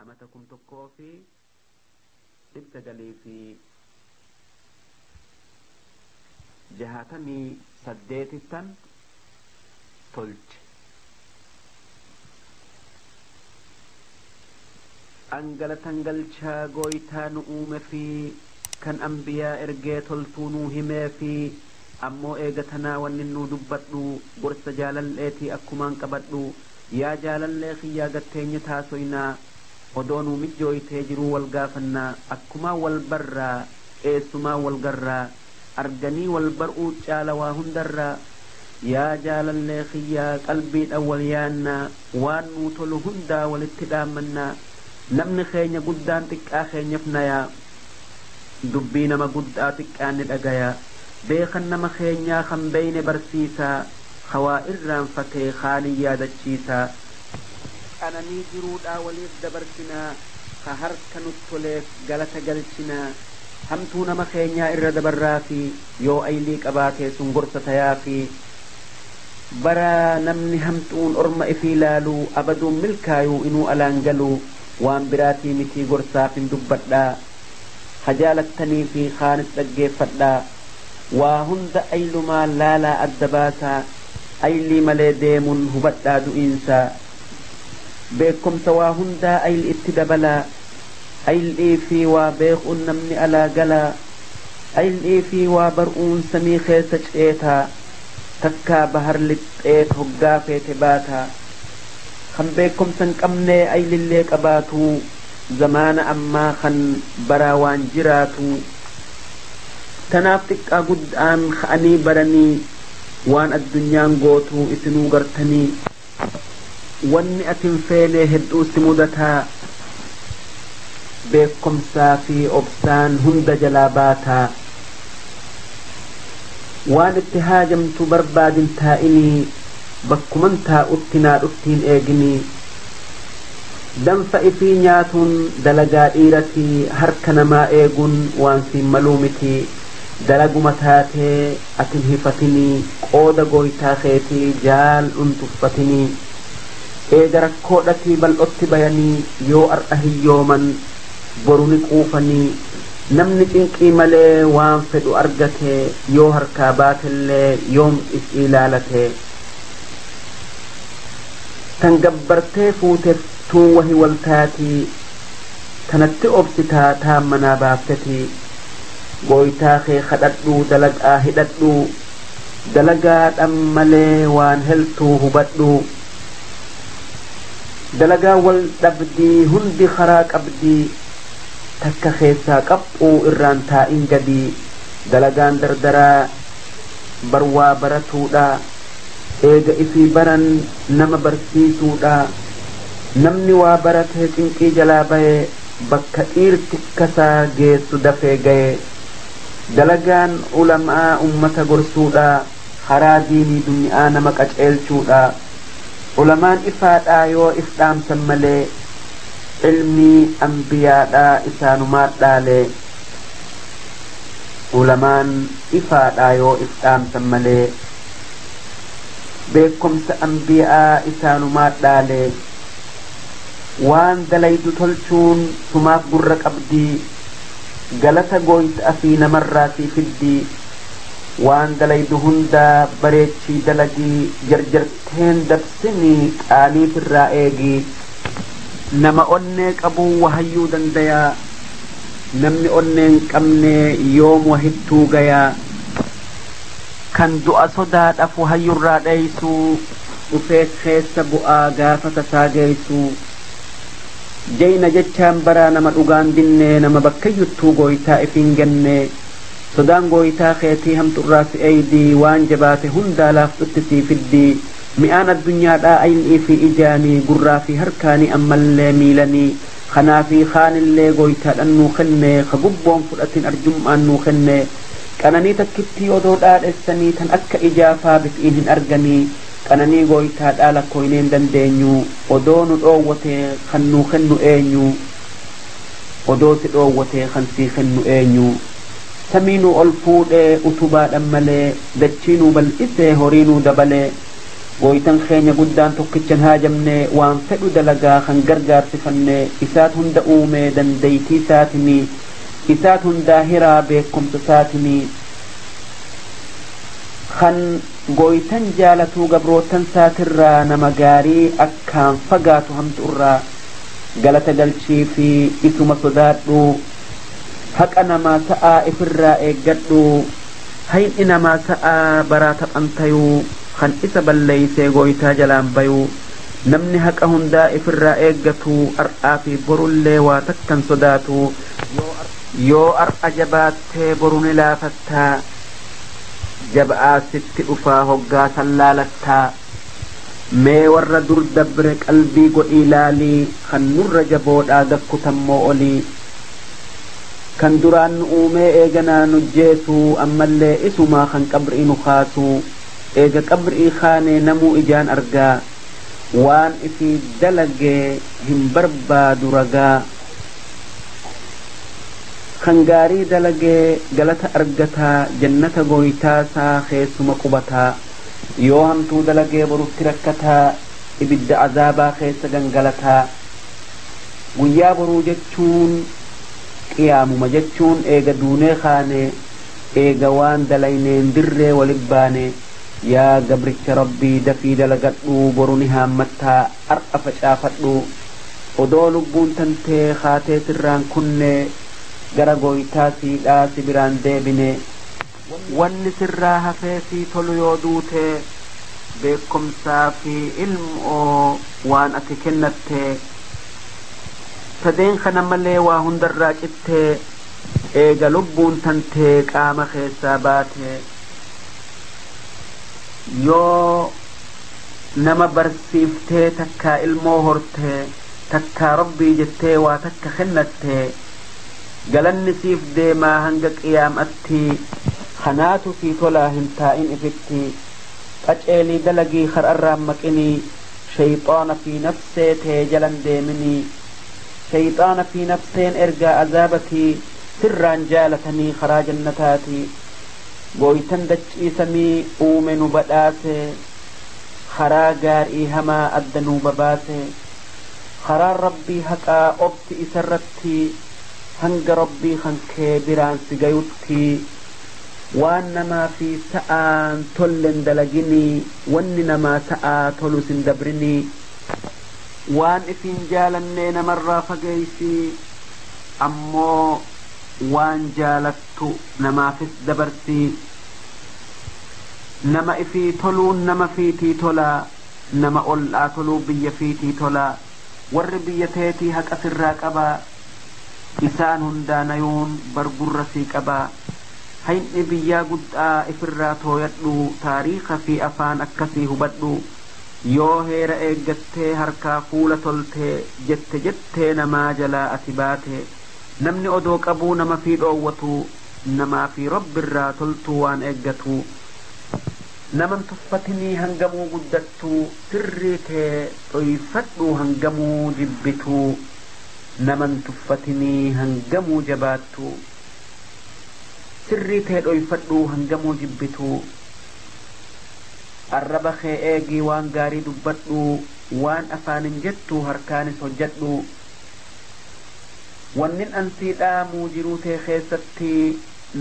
أمتكم تكوفي إبتقلي في جهاتني سديتتا تلج أنقل تنقلشا قويتا نؤوم في كان أنبياء إرقى تلتونو هما في أمو إيغتنا وننو دبتلو برس جالالاتي أكمان قبتلو يا جالالاتي يا قتين تاسوينا ودونو مجوي تجرو والقافنا أكما والبرا إيسما والقرا أرجني والبرء جالوا هندرا يا جالالاتي يا قلبي الأوليانا وانو تلو هندا والاتدامنا نمن خينيا قدان تكا خينيا فنايا دبينا ما قداتك آن الأقايا بيخن نما خينيا خنبين برسيسا خوائر رانفتي خالي يادتشيسا أنا نيجرود آوليف دبرسنا خهرك نطلق غلط غلطنا همتونا ما خينيا إرد برافي يو أيليك أباتي سنغرس تيافي برا نمني همتون أرم إفيلالو أبدو ملكايو إنو ألانجلو وان براتي متي غرسا فين دبدا خجالتني في خانة الجيفدا وهند أيلما لالا الدباسا أيلي ملي ديمون هبدا دو إنسا بكم سوا هند أيل اتدبلا أيل في وبيخ النمني ألا قلا أيل في وبرؤون سميخي سجئتا تكا بهر لتئت هقا في تباتا خنبيكم سنكمني أيل اللي كباتو زمان أما خن براوان جراتو تنافتك أقود آن خاني براني وان الدنيا نغوتو إسنو غرتني واني أتنفيلي هدو سمودتا بيكم سافي أبسان هند جلاباتا وان اتهاجم تبرباد تائني بكمنتا اتنا اتين ايجني دنفا إفينياتون دلقا إيرتي هركنا ما إيقون وانسي ملومتي دلقو متاتي أتنهفتني قودة قويتا خيتي جال انتفتني إيقرك قودتي بل أتبيني يو أرأهي يوما بروني قوفني نمني إنكي ملي وانفدو أرقتي يو هركابات اللي يوم إسئلالتي تنقبرتي فوتف تون وهي والتاتي تنتي أبستا تامنا بافتتي قويتاخي خددو دلقا هددو دلقا أمالي وان هلتو هبدو دلقا والدبدي هندي خراك أبدي تكا خيسا قبو إران تائن جدي دلقان دردرا بروا برتو دا إيغا إفي برن نما برسيسو دا namni waa baratee cinqii jalaa bahee bakka dhiirti kasaa geessu dafee ga'e dalagaan ulamaa ummata gorsuudha karaa diinii dunyaa nama qaceelchuudha ulamaan ifaadhaa yoo if dhaamsan malee ilmii ambiyaadhaa isaanumaadhaalee ulamaan ifaadhaa yoo if dhaamsan malee beekumsa ambiyaa isaanumaadhaalee وان دليدو تلشون سماف برق أبدي غلطة قويت أفين مراتي فدي وان دليدو هندا بريتشي دلقي جرجرتين دبسني آلي في الرائقي نما أنك أبو وحيو دنديا نمني أنك أمني يوم وحدتو غيا كان دعا صداد أفو هيو الرائيسو وفيت خيس بؤا غافة ساقيسو جينا جتشان برا نما الأغان دنة نما بكيوتو غويتا إفين جنة صدان غويتا خيتي هم تراس أيدي وان جباتي هندا لافتتي في الدي مئان الدنيا دا أين إفي إجاني قرا في هركاني أما اللي ميلاني خنا في خان اللي غويتا أنو خنة خقبون فرأتين أرجم أنو خنة كانني تكتي ودود آد السني تن أكا إجافا بفئين أرغني kananii gooytaadhaa lakkoyneen dandeenyu odoo nu dhoowwatee kan nu kennu eenyu odoo si dhoowwatee kan sii kennu eenyu samiinuu ol fuudhee utubaadhan malee dachiinuu bal'isee horiinuu dabalee gooytan keenya guddaan tokkichan haajamne waan fedhu dalagaa kan gargaarsifanne isaat hunda uume dandeeytii isaatini isaat hundaa hiraa beekumsa isaatini kan gooytan jaalatuu gabrootan saatirraa nama gaarii akkaan fagaatu hamtu irraa galata galchii fi isuma sodaadhu haqa namaa ta'aa ifirraa eeggadhu hayni namaa ta'aa baraa taphantayuu kan isa balleeysee gooytaa jalaan bayuu namni haqa hundaa ifirraa eeggatu ar'aa fi borullee waa takkan sodaatu yoo ar'a jabaattee boru ni laafattaa jaba'aa sitti dhufaa hoggaa sallaalattaa mee warra dur dabre qalbii godhii laalii kan nurra jaboodhaa gakkutammoo olii kan duraan nu uumee eeganaa nu jeesu ammallee isumaa kan qabrii nu kaasu eega qabrii kaanee namuu ijaan argaa waan ifi dalagee hin barbaadu ragaa kan gaarii dalagee galata argataa jannata gooytaasaa keessuma qubataa yoo hamtuu dalagee borutti rakkataa ibidda azaabaa keessa gangalataa guyyaa boruu jechuun qiyaamuma jechuun eega duunee kaane eega waan dalayneen dirree walib baane yaa gabricha rabbii dafii dalagadhu boru ni haammattaa ar'a facaafadhu odoo lubbuun tantee kaatee sirraan kunne gara gooytaa siidhaa si biraan deebine wanni sirraa hafee sii tolu yoo duute beekumsaa fi ilmoo waan ati kennatte sadeen kana malee waa hundarraa cittee eega lubbuun tantee qaama keessaa baate yoo nama barsiiftee takkaa ilmoo hortee takkaa rabbii jettee waa takka kennatte galanni siif deemaa hanga qiyaamatti kanaatu sii tolaa hin taa'in ifitti qaceelii dalagii kar'arraan maqinii shayxaana fi nafsee tee jalan deeminii shayxaana fi nafseen ergaa azaabatii sirraan jaalatanii karaa jannataati gooytan dachiisamii uume nu badhaase karaa gaarii hamaa adda nu babaase karaan rabbii haqaa obsi isarratti hanga rabbii kan kee biraan si gayutti waan namaa fi sa'aan tollen dalaginii wanni namaa sa'aa tolu sin dabrinii waan ifiin jaalannee namarraa fageeysi ammoo waan jaalattu namaafis dabarsii nama ifii toluun nama fiitii tolaa nama ol'aa toluu biyya fiitii tolaa warri biyya teetii haqa sirraa qabaa isaan hundaanayuun bargurra sii qabaa hayni biyyaa guddaa ifirraa tooyadhu taariika fi afaan akkasii hubadhu yoo heera eeggattee harkaa fuula toltee jettee namaa jalaa ati baate namni odoo qabuu nama fi dhoowwatu namaa fi rabbirraa toltuu waan eeggatu naman tuffatinii hangamuu guddattu sirrii tee dhoyfadhu hangamuu jibbitu naman tuffatinii hangamuu jabaattu sirrii tee dhoyfadhu hangamuu jibbitu arraba kee eegii waan gaarii dubbadhu waan afaanin jettu harkaanis hojjadhu wannin ansiidhaa muujiruu tee keessatti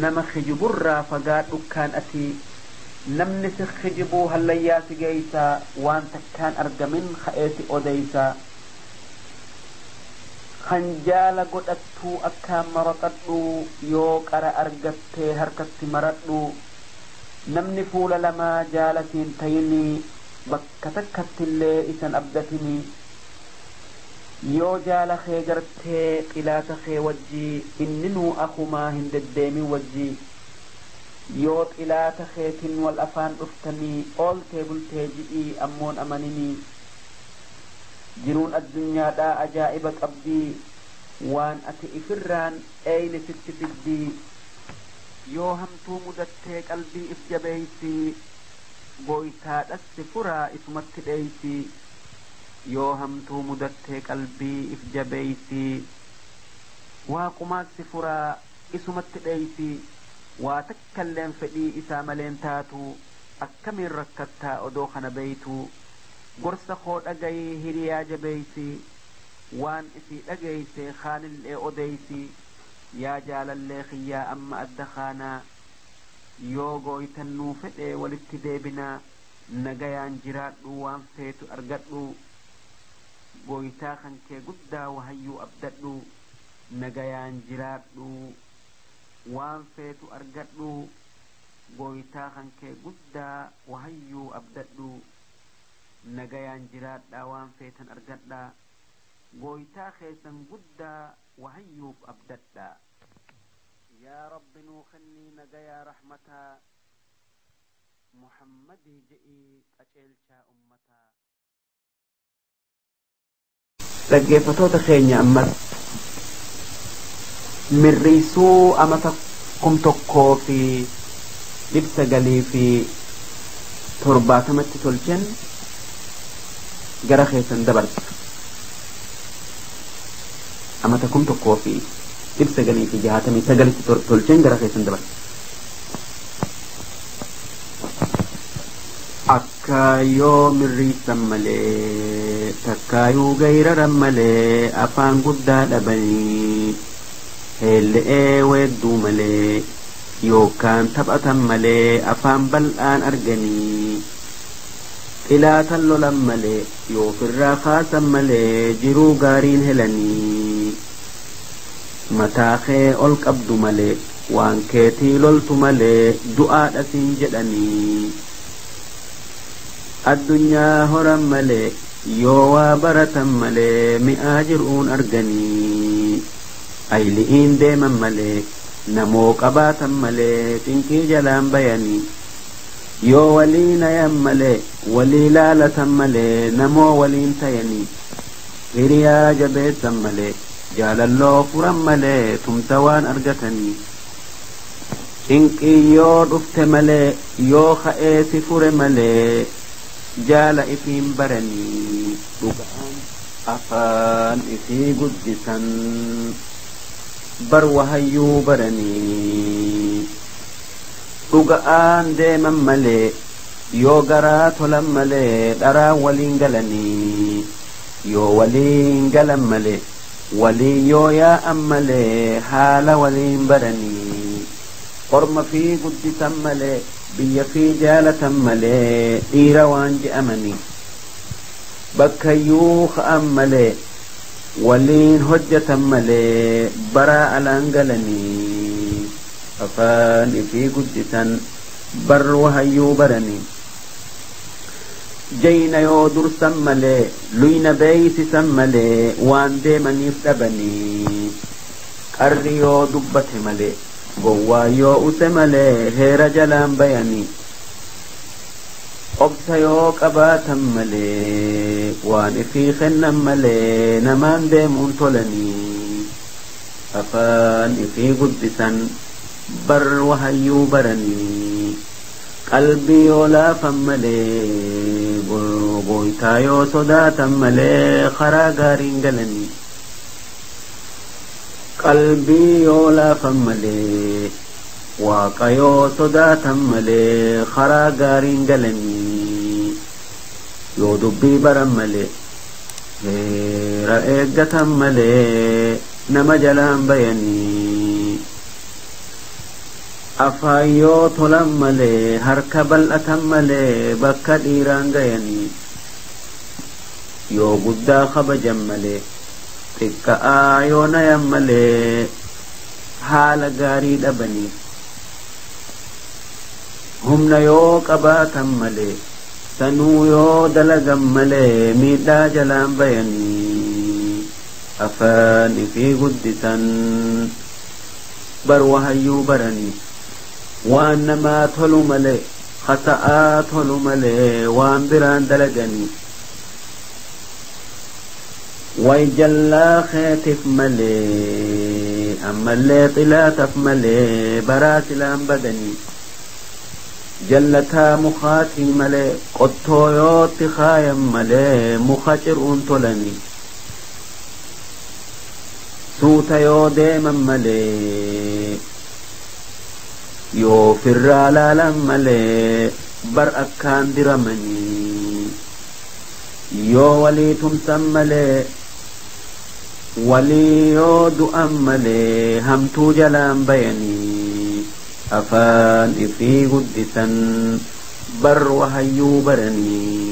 nama khijiburraa fagaadhu kaan ati namni si khijibuu hallayyaa si geeysa waan takkaan argamin ka'eeti odeysa kan jaala godhattuu akkaan maraqadhu yoo qara argattee harkatti maradhu namni fuula lamaa jaalatiin tayinii bakka takkattillee isan abdatinii yoo jaala kee gartee xilaata kee wajjii inninuu akumaa hin deddeemin wajjii yoo xilaata keetin wal afaan dhuftanii ooltee bultee ji'ii ammoon amaninii jiruun addunyaadhaa ajaa'iba qabdii waan ati ifirraan eeyne sitti fiddii yoo hamtuu mudattee qalbii if jabeeysi gooytaadhas si furaa isumatti dheeysi yoo hamtuu mudattee qalbii if jabeeysi waaqumaas si furaa isumatti dheeysi waa takkalleen fedhii isaa maleen taatu أكمل ركتا أدوخنا بيتو قرص خود أجي هرياج بيتي وان إسي أجيسي خان اللي أديسي يا جال اللي خيا أما أدخانا يوغو يتنو فتي والابتدي بنا نجيان جرات وان فيتو أرقدو قويتا خنكي قدا وهيو أبددو نجيان جرات وان فيتو أرقدو قويتا خنكي قدا وهيو أبددو نجيان جرات وان فيتن أرقدا قويتا خيسن قدا وهيو أبددا يا رب نوخني نجيا رحمتا محمد جئي أجلشا أمتا لقيفتوتا خيني أمت من ريسو أمتا كمتوكو في لبس قلي في تربات متي تلجن قرا خيسن دبرت أمتا كمتوكو في لبس قلي في جهاتمي تقلي تلجن قرا خيسن دبرت أكايو من ريسا ملي تكايو غير رملي أفان قدا لبني هل ودو ملي يو كان تبأتا ملي أفان بلآن أرغني إلا تلو لملي يو في الرافا ملي جرو غارين هلني متاخي ألق أبدو ملي وان كيتي لولتو ملي دعاء أسين جدني الدنيا هرم ملي يوا برتم ملي مئاجرون أرغني أيلئين ديما ملي نمو قباتم ملي تنكي جلام بياني يو ولين يم ملي ولي لالتم ملي نمو ولين تيني هريا جبيتم ملي جال الله فرم ملي تمتوان أرغتني تنكي يو رفت ملي يو خئيت فر ملي جال إفين برني رقعان أفان إفي قدسا بروهيو برني رقعان ديما ملي يو قرات ولم ملي درا ولين قلني يو ولين قلم ملي ولي يو يا أملي حال ولين برني قرم في قدسا ملي بيا في جالة ملي إيروان جأمني بكيوخ أملي ولين هجة ملي براء الأنقلني أفاني في قدسا بر وهيو برني جينا يو در سملي لين بيس سملي وان دي من يفتبني قريو دبت ملي قوا يو أسملي هير جلام بياني أبسا يو قباتا ملي وان في خنم ملي نمان ديم انتولني أفان في قدسا بر وهيو برني قلبي يولا فملي بويتا يو صداتا ملي خراغارين قلني قلبي يولا فملي واقيو صداتا ملي خراغارين قلني يو دبي برم ملي رأيقتا ملي نمجلان بياني أفايو طلم ملي هركبل أتم ملي بكا ديران غياني يو قدا خبجم ملي تكا آيو نيم ملي حال غاري دبني هم نيو قباتم ملي سنو يو دلغم ملي ميدا جلان بياني أفاني في قدسا بر وهيو برني وانما تلو ملي خطأ تلو ملي وان بران دلغني ويجلا خيتف ملي أما اللي طلاتف ملي براسلام بدني جلتا مخاتي ملي قطو يوتي خايم ملي مخاجر انتولني سوتا يو ديما ملي يو فرا لالم ملي bar akkaan diramanii yoo walii tumsan malee walii yoo du'an malee hamtuu jalaan bayanii afaan ifii guddisan bar wahayyuu baranii